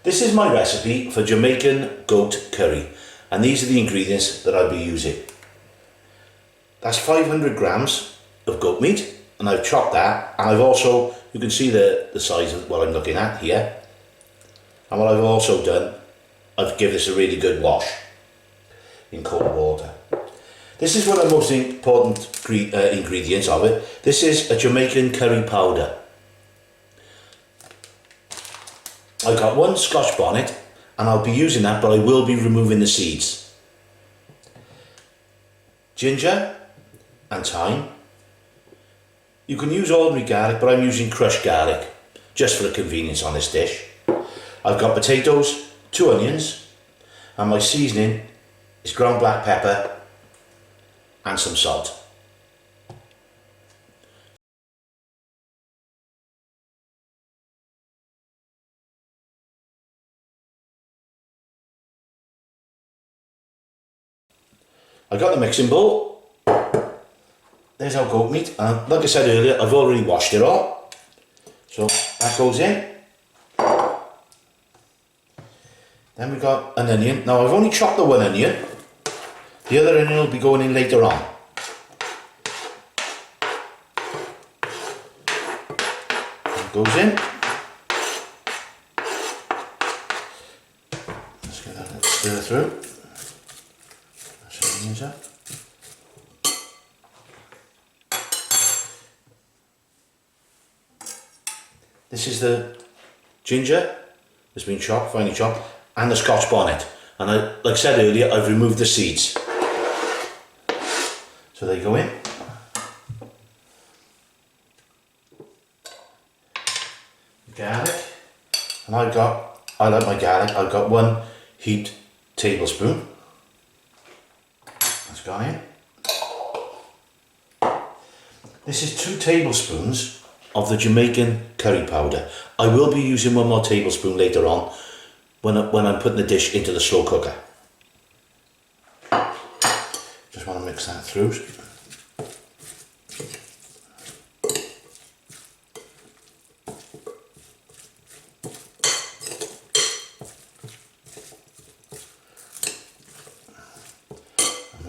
This is my recipe for Jamaican goat curry, and these are the ingredients that I'll be using. That's 500 grams of goat meat, and I've chopped that, and I've also, you can see the size of what I'm looking at here. And what I've also done, I've given this a really good wash in cold water. This is one of the most important ingredients of it. This is a Jamaican curry powder. I got one Scotch bonnet, and I'll be using that, but I will be removing the seeds. Ginger and thyme. You can use ordinary garlic, but I'm using crushed garlic just for the convenience on this dish. I've got potatoes, 2 onions, and my seasoning is ground black pepper and some salt. I got the mixing bowl. There's our goat meat, and like I said earlier, I've already washed it all. So that goes in. Then we've got an onion. Now I've only chopped the one onion. The other onion will be going in later on. It goes in. Let's get that stir through. Up. This is the ginger that's been chopped, finely chopped, and the Scotch bonnet. And like I said earlier, I've removed the seeds. So they go in. Garlic. And I like my garlic, I've got 1 heaped tablespoon. Gone in. This is 2 tablespoons of the Jamaican curry powder. I will be using 1 more tablespoon later on when I'm putting the dish into the slow cooker. Just want to mix that through.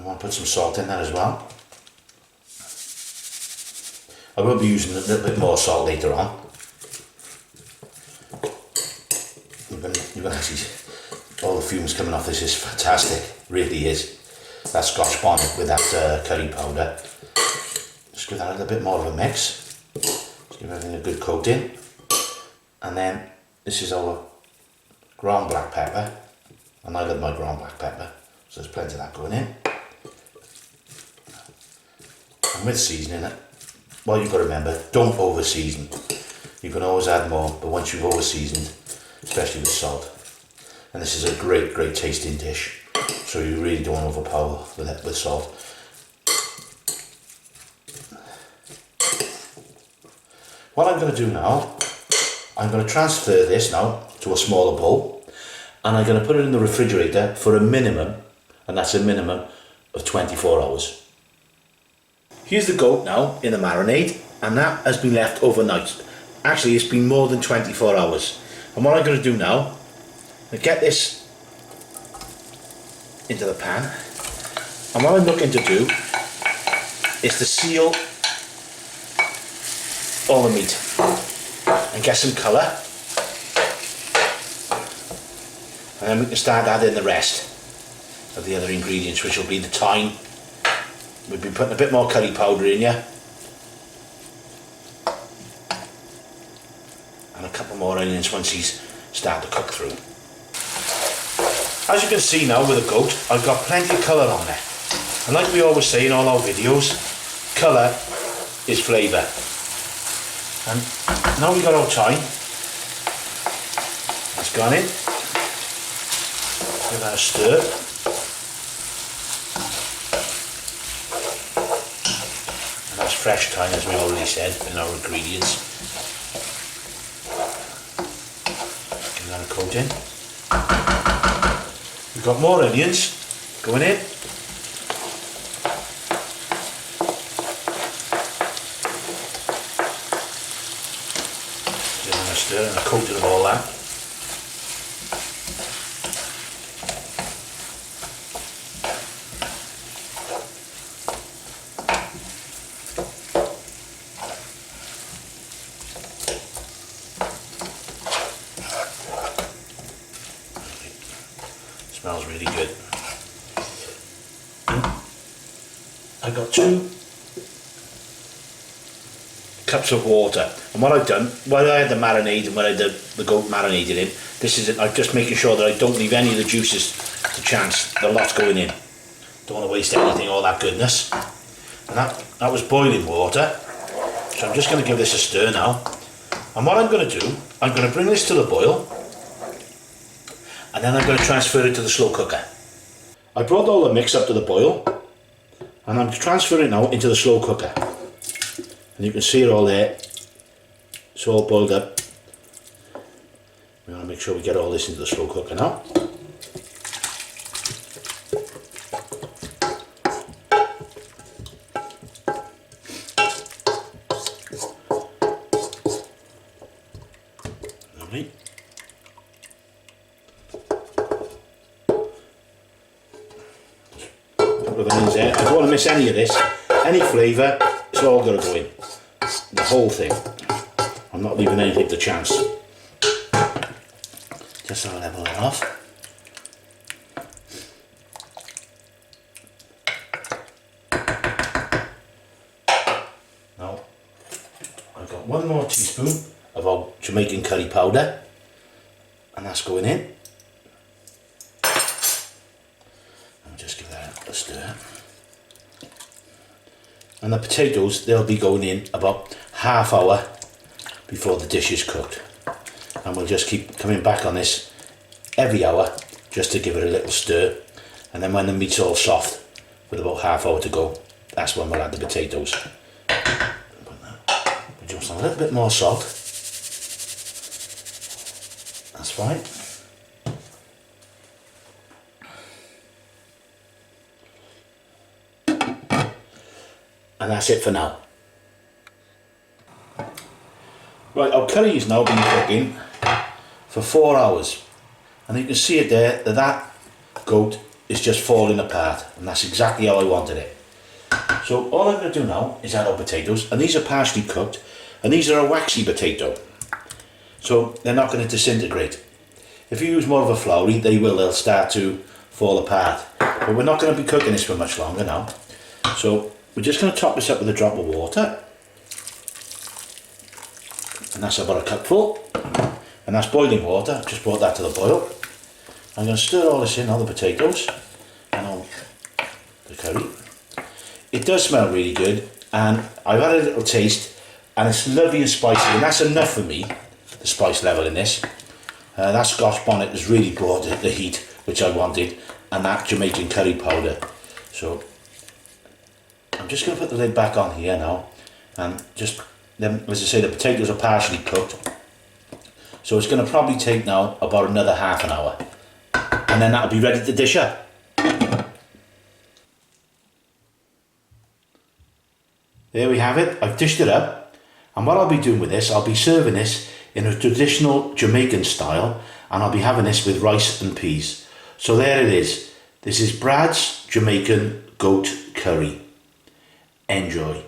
I'll put some salt in that as well. I will be using a little bit more salt later on. You're going to see all the fumes coming off. This is fantastic, really is. That Scotch bonnet with that curry powder. Just give that a little bit more of a mix. Just give everything a good coating. And then this is our ground black pepper. And I love my ground black pepper, so there's plenty of that going in. And with seasoning it, well, you've got to remember, don't over season. You can always add more, but once you've over seasoned, especially with salt, and this is a great tasting dish, so you really don't want to overpower with salt. What I'm going to do now, I'm going to transfer this now to a smaller bowl, and I'm going to put it in the refrigerator for a minimum, and that's a minimum of 24 hours. Here's the goat now in the marinade, and that has been left overnight. Actually, it's been more than 24 hours. And what I'm going to do now, I get this into the pan, and what I'm looking to do is to seal all the meat and get some colour, and then we can start adding the rest of the other ingredients, which will be the thyme. We've been putting a bit more curry powder in here, and a couple more onions once these start to cook through. As you can see now with the goat, I've got plenty of colour on there, and like we always say in all our videos, colour is flavour. And now we've got our thyme. It's gone in. Give that a stir. That's fresh thyme, as we already said in our ingredients. Give that a coating. We've got more onions going in. Give them a stir and a coating of all that. I've got 2 cups of water, and what I've done, while I had the marinade and when I had the goat marinated in, this is it. I'm just making sure that I don't leave any of the juices to chance. The lot's going in. Don't want to waste anything, all that goodness. And that was boiling water, so I'm just going to give this a stir now. And what I'm going to do, I'm going to bring this to the boil, and then I'm going to transfer it to the slow cooker. I brought all the mix up to the boil, and I'm transferring it now into the slow cooker. And you can see it all there. It's all boiled up. We want to make sure we get all this into the slow cooker now. Lovely. Put the onions there. I don't want to miss any of this. Any flavour, it's all got to go in. The whole thing. I'm not leaving anything to chance. Just so I level it off. Now, I've got 1 more teaspoon of our Jamaican curry powder, and that's going in. I'll just give that a stir. And the potatoes, they'll be going in about ½ hour before the dish is cooked. And we'll just keep coming back on this every hour just to give it a little stir. And then when the meat's all soft, with about ½ hour to go, that's when we'll add the potatoes. We'll just add a little bit more salt. That's fine. And that's it for now. Right, our curry has now been cooking for 4 hours, and you can see it there that goat is just falling apart, and that's exactly how I wanted it. So all I'm going to do now is add our potatoes, and these are partially cooked, and these are a waxy potato, so they're not going to disintegrate. If you use more of a floury, they'll start to fall apart, but we're not going to be cooking this for much longer now. So we're just going to top this up with a drop of water, and that's about a cupful, and that's boiling water. I've just brought that to the boil. I'm going to stir all this in, all the potatoes and all the curry. It does smell really good, and I've had a little taste, and it's lovely and spicy, and that's enough for me, the spice level in this. That Scotch bonnet has really brought the heat which I wanted, and that Jamaican curry powder. So I'm just going to put the lid back on here now, and just then, as I say, the potatoes are partially cooked, so it's going to probably take now about another ½ an hour, and then that'll be ready to dish up. There we have it. I've dished it up, and what I'll be doing with this, I'll be serving this in a traditional Jamaican style, and I'll be having this with rice and peas. So there it is. This is Brad's Jamaican Goat Curry. Enjoy.